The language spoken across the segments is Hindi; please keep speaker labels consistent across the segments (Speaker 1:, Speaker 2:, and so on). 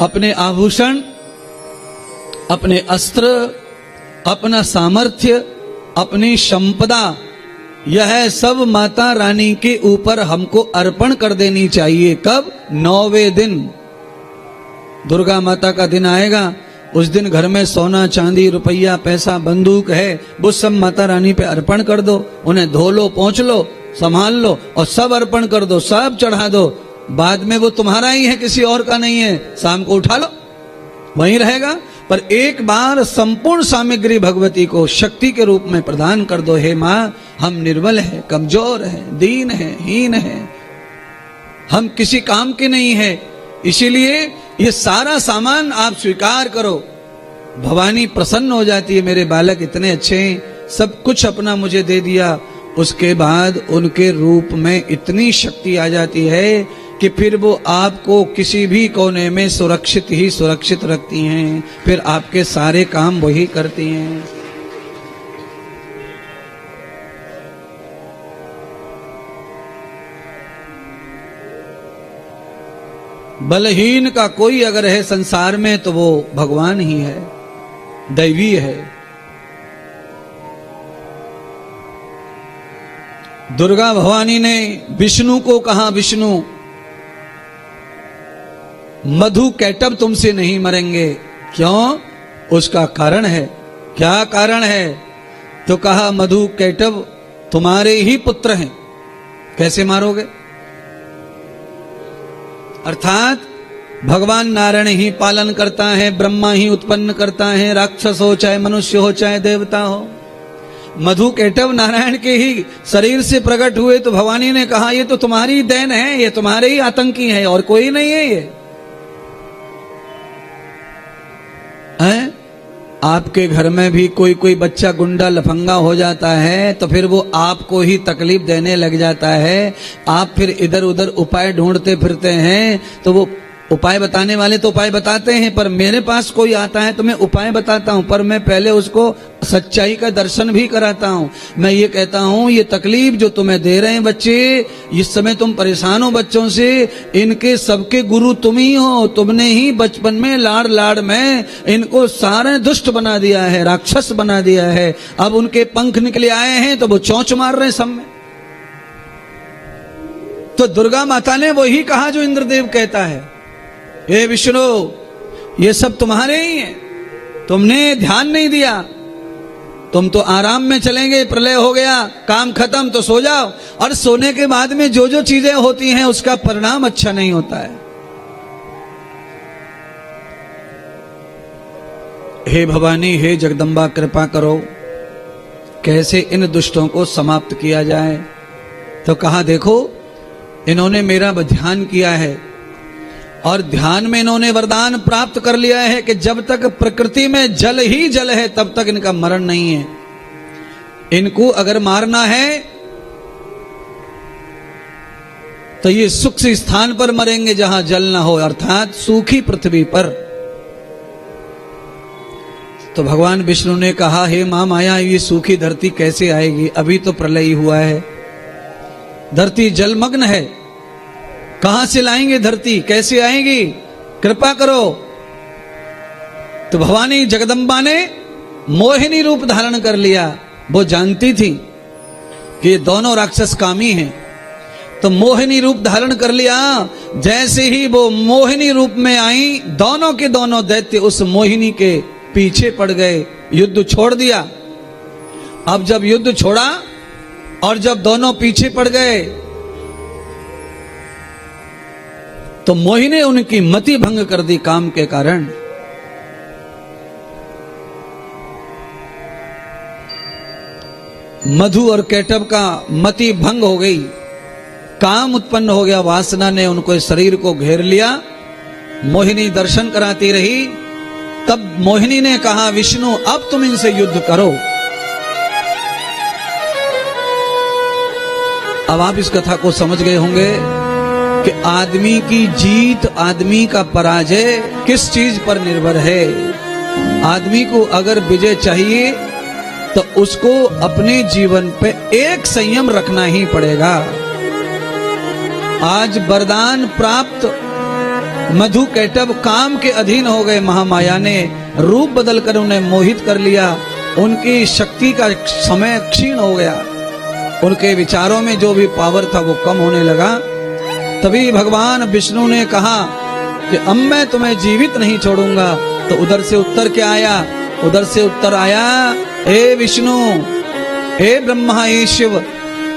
Speaker 1: अपने आभूषण, अपने अस्त्र, अपना सामर्थ्य, अपनी संपदा, यह सब माता रानी के ऊपर हमको अर्पण कर देनी चाहिए। कब? 9वें दिन। दुर्गा माता का दिन आएगा, उस दिन घर में सोना चांदी रुपया पैसा बंदूक है, वो सब माता रानी पे अर्पण कर दो। उन्हें धो लो, पोंछ लो, संभाल लो और सब अर्पण कर दो, सब चढ़ा दो। बाद में वो तुम्हारा ही है, किसी और का नहीं है। शाम को उठा लो, वहीं रहेगा। पर एक बार संपूर्ण सामग्री भगवती को शक्ति के रूप में प्रदान कर दो। हे माँ, हम निर्बल हैं, कमजोर हैं, दीन हैं, हीन हैं, हम किसी काम के नहीं है, इसीलिए ये सारा सामान आप स्वीकार करो। भवानी प्रसन्न हो जाती है, मेरे बालक इतने अच्छे हैं, सब कुछ अपना मुझे दे दिया। उसके बाद उनके रूप में इतनी शक्ति आ जाती है कि फिर वो आपको किसी भी कोने में सुरक्षित ही सुरक्षित रखती हैं। फिर आपके सारे काम वही करती हैं। बलहीन का कोई अगर है संसार में तो वो भगवान ही है, दैवी है। दुर्गा भवानी ने विष्णु को कहा, विष्णु मधु कैटब तुमसे नहीं मरेंगे। क्यों? उसका कारण है। क्या कारण है? तो कहा मधु कैटब तुम्हारे ही पुत्र हैं, कैसे मारोगे? अर्थात भगवान नारायण ही पालन करता है, ब्रह्मा ही उत्पन्न करता है, राक्षस हो चाहे मनुष्य हो चाहे देवता हो। मधु कैटव नारायण के ही शरीर से प्रकट हुए तो भवानी ने कहा ये तो तुम्हारी देन है, ये तुम्हारे ही आतंकी है और कोई नहीं है। ये है? आपके घर में भी कोई कोई बच्चा गुंडा लफंगा हो जाता है तो फिर वो आपको ही तकलीफ देने लग जाता है। आप फिर इधर उधर उपाय ढूंढते फिरते हैं, तो वो उपाय बताने वाले तो उपाय बताते हैं, पर मेरे पास कोई आता है तो मैं उपाय बताता हूं, पर मैं पहले उसको सच्चाई का दर्शन भी कराता हूं। मैं ये कहता हूं ये तकलीफ जो तुम्हें दे रहे हैं बच्चे, इस समय तुम परेशान हो बच्चों से, इनके सबके गुरु तुम ही हो। तुमने ही बचपन में लाड़ लाड़ में इनको सारे दुष्ट बना दिया है, राक्षस बना दिया है। अब उनके पंख निकले आए हैं तो वो चोंच मार रहे हैं सब में। तो दुर्गा माता ने वही कहा जो इंद्रदेव कहता है, हे विष्णु ये सब तुम्हारे ही हैं, तुमने ध्यान नहीं दिया, तुम तो आराम में चलेंगे, प्रलय हो गया, काम खत्म तो सो जाओ। और सोने के बाद में जो जो चीजें होती हैं उसका परिणाम अच्छा नहीं होता है। हे भवानी, हे जगदम्बा, कृपा करो, कैसे इन दुष्टों को समाप्त किया जाए। तो कहा देखो इन्होंने मेरा ध्यान किया है और ध्यान में इन्होंने वरदान प्राप्त कर लिया है कि जब तक प्रकृति में जल ही जल है तब तक इनका मरण नहीं है। इनको अगर मारना है तो ये सूक्ष्म स्थान पर मरेंगे जहां जल ना हो, अर्थात सूखी पृथ्वी पर। तो भगवान विष्णु ने कहा हे मां माया, ये सूखी धरती कैसे आएगी? अभी तो प्रलय हुआ है, धरती जलमग्न है, कहां से लाएंगे धरती, कैसे आएगी? कृपा करो। तो भवानी जगदम्बा ने मोहिनी रूप धारण कर लिया। वो जानती थी कि ये दोनों राक्षस कामी हैं, तो मोहिनी रूप धारण कर लिया। जैसे ही वो मोहिनी रूप में आई, दोनों के दोनों दैत्य उस मोहिनी के पीछे पड़ गए, युद्ध छोड़ दिया। अब जब युद्ध छोड़ा और जब दोनों पीछे पड़ गए तो मोहिनी ने उनकी मति भंग कर दी काम के कारण। मधु और कैटब का मति भंग हो गई, काम उत्पन्न हो गया, वासना ने उनको शरीर को घेर लिया। मोहिनी दर्शन कराती रही। तब मोहिनी ने कहा विष्णु अब तुम इनसे युद्ध करो। अब आप इस कथा को समझ गए होंगे कि आदमी की जीत, आदमी का पराजय किस चीज पर निर्भर है। आदमी को अगर विजय चाहिए तो उसको अपने जीवन पे एक संयम रखना ही पड़ेगा। आज वरदान प्राप्त मधु कैटभ काम के अधीन हो गए। महामाया ने रूप बदलकर उन्हें मोहित कर लिया। उनकी शक्ति का समय क्षीण हो गया। उनके विचारों में जो भी पावर था वो कम होने लगा। तभी भगवान विष्णु ने कहा कि अब मैं तुम्हें जीवित नहीं छोड़ूंगा। तो उधर से उत्तर क्या आया? उधर से उत्तर आया, हे विष्णु, हे ब्रह्मा, हे शिव,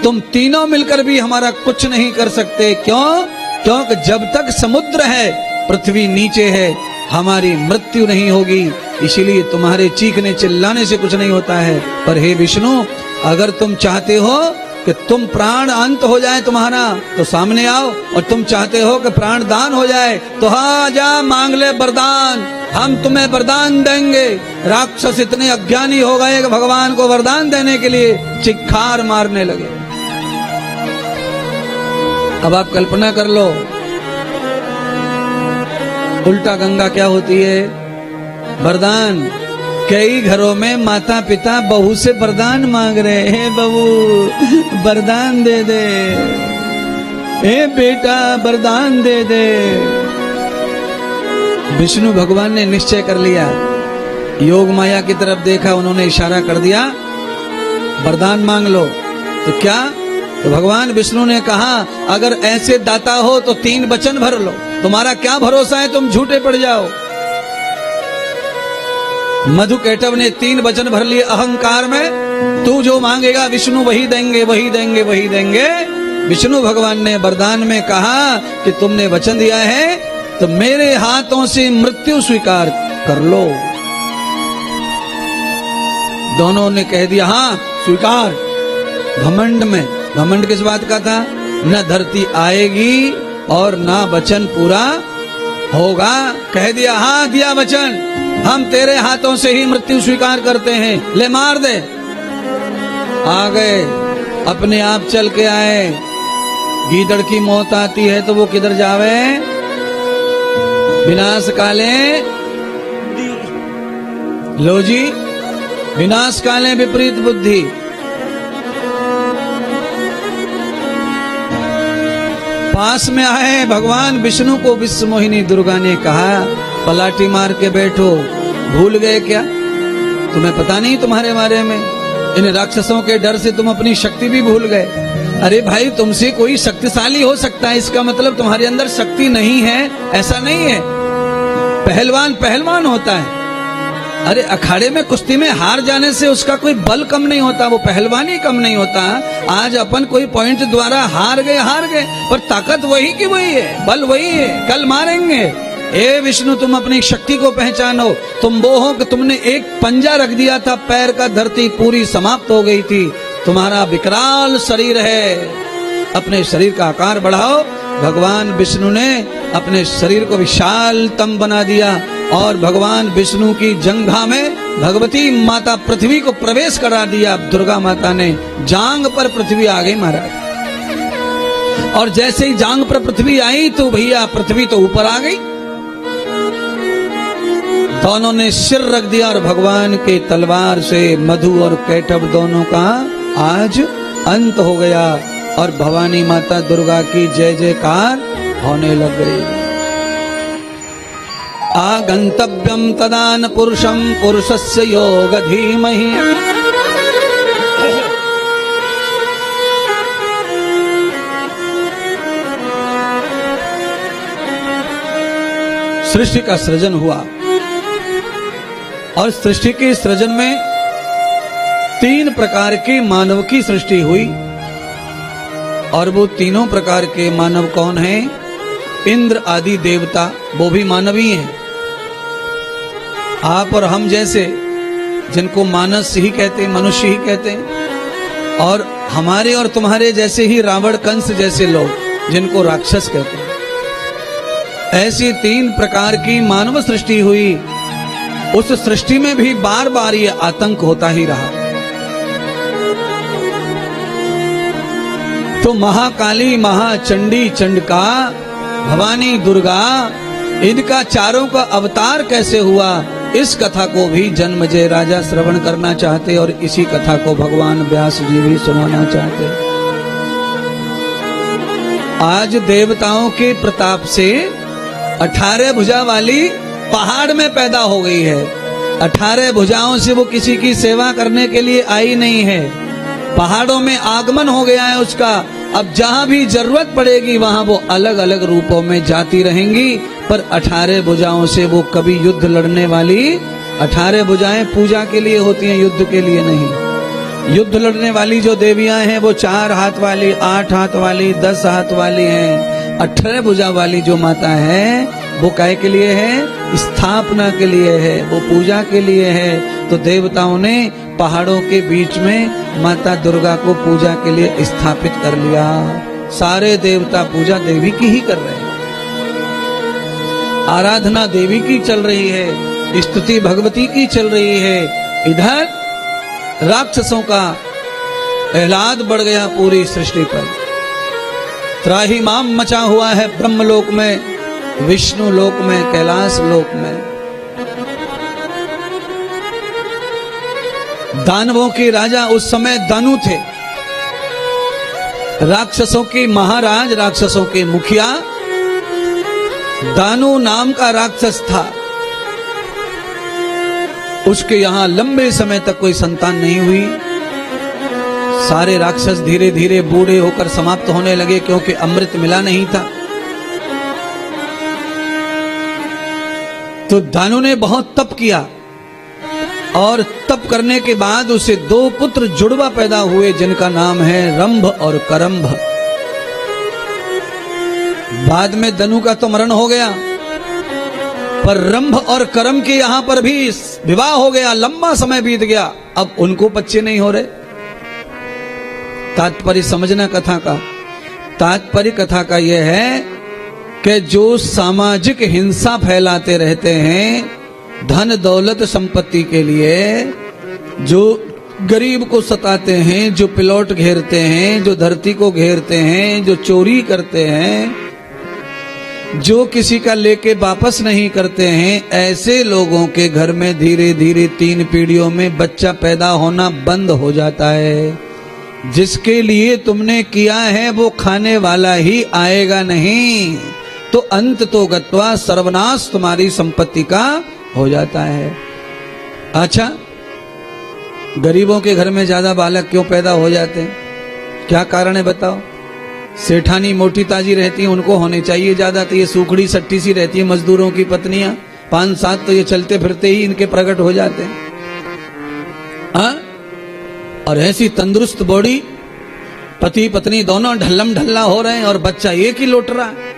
Speaker 1: तुम तीनों मिलकर भी हमारा कुछ नहीं कर सकते। क्यों? क्योंकि जब तक समुद्र है, पृथ्वी नीचे है, हमारी मृत्यु नहीं होगी। इसीलिए तुम्हारे चीखने चिल्लाने से कुछ नहीं होता है। पर हे विष्णु, अगर तुम चाहते हो कि तुम प्राण अंत हो जाए तुम्हारा, तो सामने आओ। और तुम चाहते हो कि प्राण दान हो जाए, तो हाँ, जा मांग ले वरदान, हम तुम्हें वरदान देंगे। राक्षस इतने अज्ञानी हो गए कि भगवान को वरदान देने के लिए चिक्कार मारने लगे। अब आप कल्पना कर लो, उल्टा गंगा क्या होती है? वरदान। कई घरों में माता पिता बहू से वरदान मांग रहे हैं, बहू वरदान दे दे, हे बेटा वरदान दे दे। विष्णु भगवान ने निश्चय कर लिया, योग माया की तरफ देखा, उन्होंने इशारा कर दिया, वरदान मांग लो। तो क्या? तो भगवान विष्णु ने कहा, अगर ऐसे दाता हो तो 3 वचन भर लो। तुम्हारा क्या भरोसा है, तुम झूठे पड़ जाओ। मधु कैटभ ने 3 वचन भर लिए अहंकार में, तू जो मांगेगा विष्णु वही देंगे, वही देंगे, वही देंगे। विष्णु भगवान ने वरदान में कहा कि तुमने वचन दिया है तो मेरे हाथों से मृत्यु स्वीकार कर लो। दोनों ने कह दिया, हाँ स्वीकार। घमंड में, घमंड किस बात का था? न धरती आएगी और ना वचन पूरा होगा। कह दिया, हाँ दिया वचन, हम तेरे हाथों से ही मृत्यु स्वीकार करते हैं, ले मार दे। आ गए, अपने आप चल के आए। गीदड़ की मौत आती है तो वो किधर जावे? विनाश काले, लो जी, विनाश काले विपरीत बुद्धि। पास में आए भगवान विष्णु को विश्व मोहिनी दुर्गा ने कहा, पलाटी मार के बैठो, भूल गए क्या? तुम्हें पता नहीं तुम्हारे बारे में? इन राक्षसों के डर से तुम अपनी शक्ति भी भूल गए। अरे भाई, तुमसे कोई शक्तिशाली हो सकता है, इसका मतलब तुम्हारे अंदर शक्ति नहीं है, ऐसा नहीं है। पहलवान पहलवान होता है। अरे अखाड़े में कुश्ती में हार जाने से उसका कोई बल कम नहीं होता, वो पहलवानी कम नहीं होता। आज अपन कोई पॉइंट द्वारा हार गए, पर ताकत वही की वही है, बल वही है, कल मारेंगे। हे विष्णु, तुम अपनी शक्ति को पहचानो। तुम वो हो कि तुमने एक पंजा रख दिया था पैर का, धरती पूरी समाप्त हो गई थी। तुम्हारा विकराल शरीर है, अपने शरीर का आकार बढ़ाओ। भगवान विष्णु ने अपने शरीर को विशालतम बना दिया और भगवान विष्णु की जंघा में भगवती माता पृथ्वी को प्रवेश करा दिया। दुर्गा माता ने जांग पर पृथ्वी आ गई महाराज। और जैसे ही जांग पर पृथ्वी आई तो भैया पृथ्वी तो ऊपर आ गई। दोनों ने सिर रख दिया और भगवान के तलवार से मधु और कैटभ दोनों का आज अंत हो गया। और भवानी माता दुर्गा की जय जयकार होने लग गई। आगंतव्यम तदान पुरुषम पुरुषस्य योग धीमहि। सृष्टि का सृजन हुआ और सृष्टि के सृजन में 3 प्रकार के मानव की सृष्टि हुई। और वो तीनों प्रकार के मानव कौन हैं? इंद्र आदि देवता, वो भी मानवी हैं। आप और हम जैसे, जिनको मानस ही कहते हैं, मनुष्य ही कहते हैं। और हमारे और तुम्हारे जैसे ही रावण कंस जैसे लोग, जिनको राक्षस कहते हैं। ऐसी 3 प्रकार की मानव सृष्टि हुई। उस सृष्टि में भी बार बार ये आतंक होता ही रहा। तो महाकाली, महाचंडी, चंडका, भवानी, दुर्गा, इनका चारों का अवतार कैसे हुआ, इस कथा को भी जन्मजय राजा श्रवण करना चाहते और इसी कथा को भगवान व्यास जी भी सुनाना चाहते। आज देवताओं के प्रताप से 18 भुजा वाली पहाड़ में पैदा हो गई है। 18 भुजाओं से वो किसी की सेवा करने के लिए आई नहीं है। पहाड़ों में आगमन हो गया है उसका। अब जहां भी जरूरत पड़ेगी वहां वो अलग अलग रूपों में जाती रहेंगी, पर 18 भुजाओं से वो कभी युद्ध लड़ने वाली। 18 भुजाएं पूजा के लिए होती हैं, युद्ध के लिए नहीं। युद्ध लड़ने वाली जो देवियां हैं वो 4 हाथ वाली, 8 हाथ वाली, 10 हाथ वाली हैं। 18 भुजा वाली जो माता है वो काहे के लिए है? स्थापना के लिए है, वो पूजा के लिए है। तो देवताओं ने पहाड़ों के बीच में माता दुर्गा को पूजा के लिए स्थापित कर लिया। सारे देवता पूजा देवी की ही कर रहे हैं, आराधना देवी की चल रही है, स्तुति भगवती की चल रही है। इधर राक्षसों का एलाद बढ़ गया पूरी सृष्टि पर। त्राहिमाम मचा हुआ है ब्रह्मलोक में, विष्णु लोक में, कैलाश लोक में। दानवों के राजा उस समय दानु थे, राक्षसों के महाराज, राक्षसों के मुखिया दानु नाम का राक्षस था। उसके यहां लंबे समय तक कोई संतान नहीं हुई। सारे राक्षस धीरे धीरे बूढ़े होकर समाप्त होने लगे, क्योंकि अमृत मिला नहीं था। तो दानु ने बहुत तप किया, और तप करने के बाद उसे 2 पुत्र जुड़वा पैदा हुए, जिनका नाम है रंभ और करंभ। बाद में दनु का तो मरण हो गया, पर रंभ और करम के यहां पर भी विवाह हो गया। लंबा समय बीत गया, अब उनको बच्चे नहीं हो रहे। तात्पर्य समझना कथा का। तात्पर्य कथा का यह है कि जो सामाजिक हिंसा फैलाते रहते हैं धन दौलत संपत्ति के लिए, जो गरीब को सताते हैं, जो प्लॉट घेरते हैं, जो धरती को घेरते हैं, जो चोरी करते हैं, जो किसी का लेके वापस नहीं करते हैं, ऐसे लोगों के घर में धीरे धीरे 3 पीढ़ियों में बच्चा पैदा होना बंद हो जाता है। जिसके लिए तुमने किया है वो खाने वाला ही आएगा नहीं, तो अंत तो गत्वा सर्वनाश तुम्हारी संपत्ति का हो जाता है। अच्छा, गरीबों के घर में ज्यादा बालक क्यों पैदा हो जाते हैं? क्या कारण है बताओ? सेठानी मोटी ताजी रहती है, उनको होने चाहिए ज्यादा, तो ये सूखड़ी सट्टी सी रहती है मजदूरों की पत्नियां। 5-7 तो ये चलते फिरते ही इनके प्रकट हो जाते हैं। हाँ? और ऐसी तंदुरुस्त बॉडी, पति पत्नी दोनों ढल्लम ढल्ला हो रहे हैं और बच्चा एक ही लौट रहा है।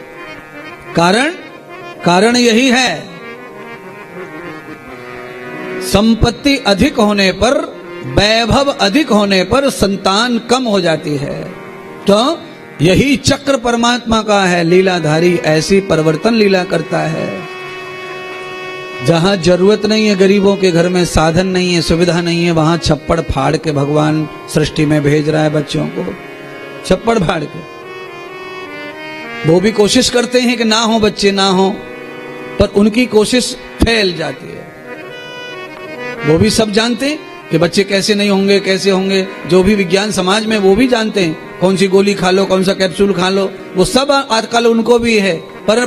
Speaker 1: कारण यही है, संपत्ति अधिक होने पर, वैभव अधिक होने पर संतान कम हो जाती है। तो यही चक्र परमात्मा का है, लीलाधारी ऐसी परिवर्तन लीला करता है। जहां जरूरत नहीं है, गरीबों के घर में साधन नहीं है, सुविधा नहीं है, वहां छप्पड़ फाड़ के भगवान सृष्टि में भेज रहा है बच्चों को। छप्पड़ फाड़ के वो भी कोशिश करते हैं कि ना हो बच्चे, ना हो, पर उनकी कोशिश फैल जाती है। वो भी सब जानते हैं कि बच्चे कैसे नहीं होंगे, कैसे होंगे। जो भी विज्ञान समाज में वो भी जानते हैं, कौन सी गोली खा लो, कौन सा कैप्सूल खा लो, वो सब आजकल उनको भी है। पर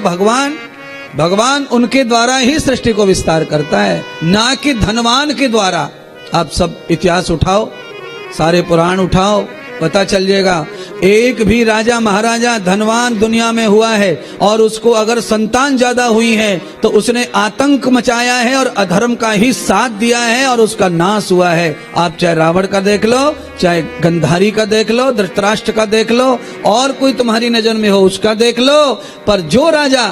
Speaker 1: भगवान उनके द्वारा ही सृष्टि को विस्तार करता है, ना कि धनवान के द्वारा। आप सब इतिहास उठाओ, सारे पुराण उठाओ, पता चल जाएगा। एक भी राजा महाराजा धनवान दुनिया में हुआ है और उसको अगर संतान ज्यादा हुई है तो उसने आतंक मचाया है और अधर्म का ही साथ दिया है और उसका नाश हुआ है। आप चाहे रावण का देख लो, चाहे गंधारी का देख लो, धृतराष्ट्र का देख लो, और कोई तुम्हारी नजर में हो उसका देख लो। पर जो राजा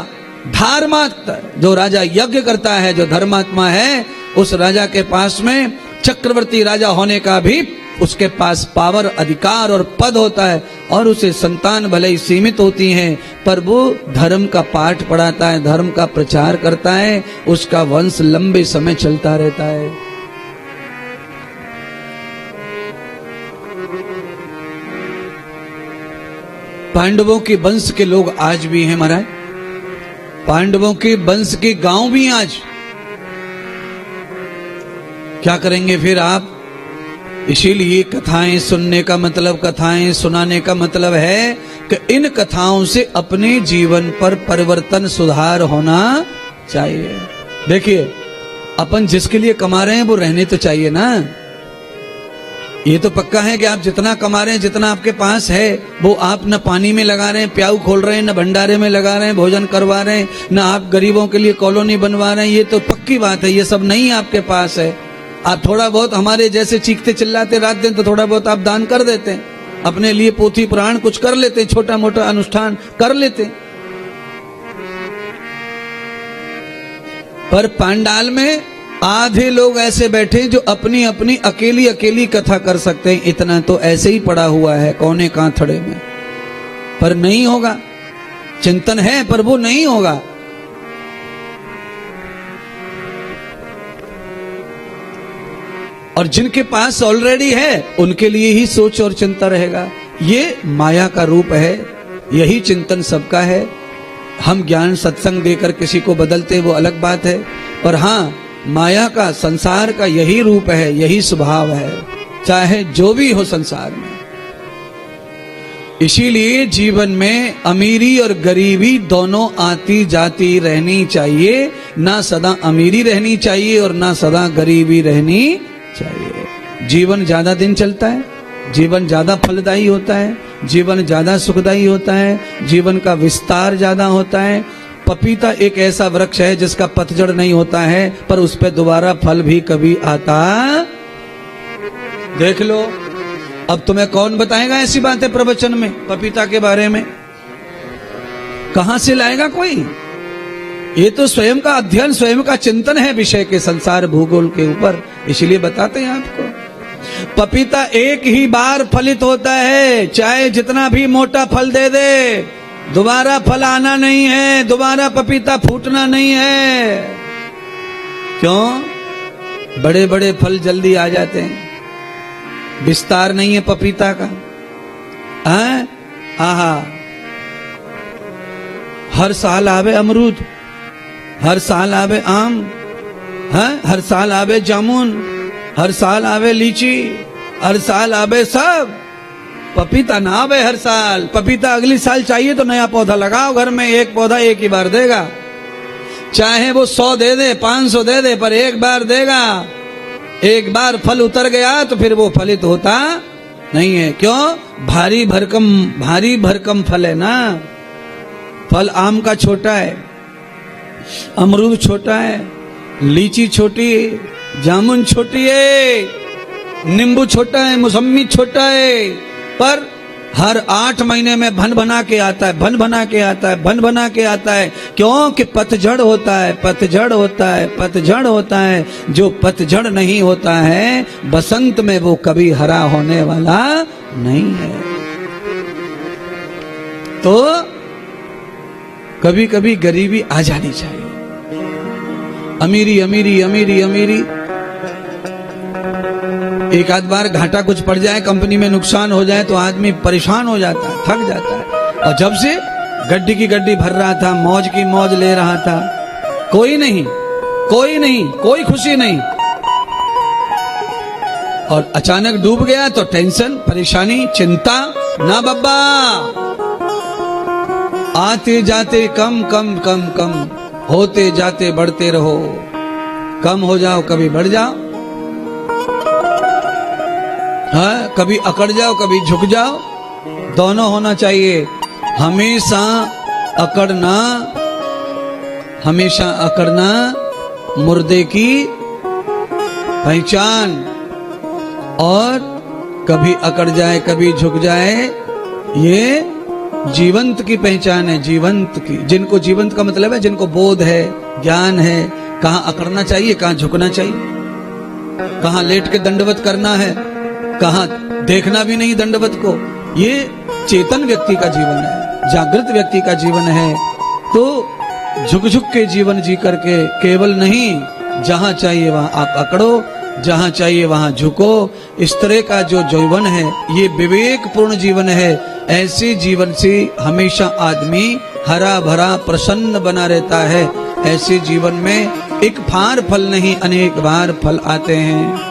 Speaker 1: धर्मात्मा, जो राजा यज्ञ करता है, जो धर्मात्मा है, उस राजा के पास में चक्रवर्ती राजा होने का भी उसके पास पावर, अधिकार और पद होता है, और उसे संतान भले ही सीमित होती हैं, पर वो धर्म का पाठ पढ़ाता है, धर्म का प्रचार करता है, उसका वंश लंबे समय चलता रहता है। पांडवों के वंश के लोग आज भी हैं महाराज, पांडवों के वंश के गांव भी आज। क्या करेंगे फिर आप? इसीलिए कथाएं सुनने का मतलब, कथाएं सुनाने का मतलब है कि इन कथाओं से अपने जीवन पर परिवर्तन, सुधार होना चाहिए। देखिए, अपन जिसके लिए कमा रहे हैं वो रहने तो चाहिए ना। ये तो पक्का है कि आप जितना कमा रहे हैं, जितना आपके पास है, वो आप न पानी में लगा रहे हैं, प्याऊ खोल रहे हैं, न भंडारे में लगा रहे हैं, भोजन करवा रहे हैं, न आप गरीबों के लिए कॉलोनी बनवा रहे हैं। ये तो पक्की बात है, ये सब नहीं आपके पास है। आप थोड़ा बहुत हमारे जैसे चीखते चिल्लाते रात दिन तो थोड़ा बहुत आप दान कर देते हैं, अपने लिए पोथी पुराण कुछ कर लेते हैं, छोटा मोटा अनुष्ठान कर लेते हैं। पर पांडाल में आधे लोग ऐसे बैठे जो अपनी अपनी अकेली अकेली कथा कर सकते हैं, इतना तो ऐसे ही पड़ा हुआ है कोने कांथड़े में। पर नहीं होगा, चिंतन है पर वो नहीं होगा। और जिनके पास ऑलरेडी है उनके लिए ही सोच और चिंता रहेगा। ये माया का रूप है, यही चिंतन सबका है। हम ज्ञान सत्संग देकर किसी को बदलते वो अलग बात है, पर हाँ, माया का, संसार का यही रूप है, यही स्वभाव है, चाहे जो भी हो संसार में। इसीलिए जीवन में अमीरी और गरीबी दोनों आती जाती रहनी चाहिए, ना सदा अमीरी रहनी चाहिए और ना सदा गरीबी रहनी चाहिए। जीवन ज्यादा दिन चलता है, जीवन ज्यादा फलदायी होता है, जीवन ज्यादा सुखदायी होता है, जीवन का विस्तार ज्यादा होता है। पपीता एक ऐसा वृक्ष है जिसका पतझड़ नहीं होता है, पर उस पर दोबारा फल भी कभी आता। देख लो, अब तुम्हें कौन बताएगा ऐसी बातें प्रवचन में पपीता के बारे में? कहां से लाएगा कोई? ये तो स्वयं का अध्ययन, स्वयं का चिंतन है विषय के, संसार भूगोल के ऊपर। इसलिए बताते हैं आपको, पपीता एक ही बार फलित होता है, चाहे जितना भी मोटा फल दे दे, दोबारा फल आना नहीं है, दोबारा पपीता फूटना नहीं है। क्यों? बड़े बड़े फल जल्दी आ जाते हैं, विस्तार नहीं है पपीता का। आहा, हर साल आवे अमरूद, हर साल आवे आम, हर साल आवे जामुन, हर साल आवे लीची, हर साल आवे सब। पपीता ना आवे हर साल। पपीता अगली साल चाहिए तो नया पौधा लगाओ घर में, एक पौधा एक ही बार देगा। चाहे वो 100 दे दे, 500 दे दे, पर एक बार देगा। एक बार फल उतर गया तो फिर वो फलित होता नहीं है। क्यों? भारी भरकम फल है ना। फल आम का छोटा है, अमरूद छोटा है, लीची छोटी है, जामुन छोटी है, नींबू छोटा है, मौसम्मी छोटा है, पर हर 8 महीने में भन बना के आता है, भन बना के आता है, भन बना के आता है। क्यों? कि पतझड़ होता है, पतझड़ होता है, पतझड़ होता है। जो पतझड़ नहीं होता है, बसंत में वो कभी हरा होने वाला नहीं है। तो कभी कभी गरीबी आ जानी चाहिए। अमीरी अमीरी अमीरी अमीरी, एक आध बार घाटा कुछ पड़ जाए, कंपनी में नुकसान हो जाए तो आदमी परेशान हो जाता है, थक जाता है। और जब से गड्डी की गड्डी भर रहा था, मौज की मौज ले रहा था, कोई नहीं, कोई नहीं, कोई खुशी नहीं, और अचानक डूब गया तो टेंशन, परेशानी, चिंता। ना बाबा, आते जाते कम कम कम कम, होते जाते बढ़ते रहो। कम हो जाओ, कभी बढ़ जाओ, हाँ, कभी अकड़ जाओ, कभी झुक जाओ, दोनों होना चाहिए। हमेशा अकड़ना, हमेशा अकड़ना मुर्दे की पहचान, और कभी अकड़ जाए, कभी झुक जाए, ये जीवंत की पहचान है, जीवंत की। जिनको जीवंत का मतलब है, जिनको बोध है, ज्ञान है, कहाँ अकड़ना चाहिए, कहाँ झुकना चाहिए, कहाँ लेट के दंडवत करना है, कहाँ देखना भी नहीं दंडवत को। ये चेतन व्यक्ति का जीवन है, जागृत व्यक्ति का जीवन है। तो झुक झुक के जीवन जी करके, केवल नहीं, जहां चाहिए वहां आप अकड़ो, जहां चाहिए वहां झुको। इस तरह का जो जीवन है, ये विवेकपूर्ण जीवन है। ऐसे जीवन से हमेशा आदमी हरा भरा प्रसन्न बना रहता है। ऐसे जीवन में एक फार फल नहीं, अनेक बार फल आते हैं।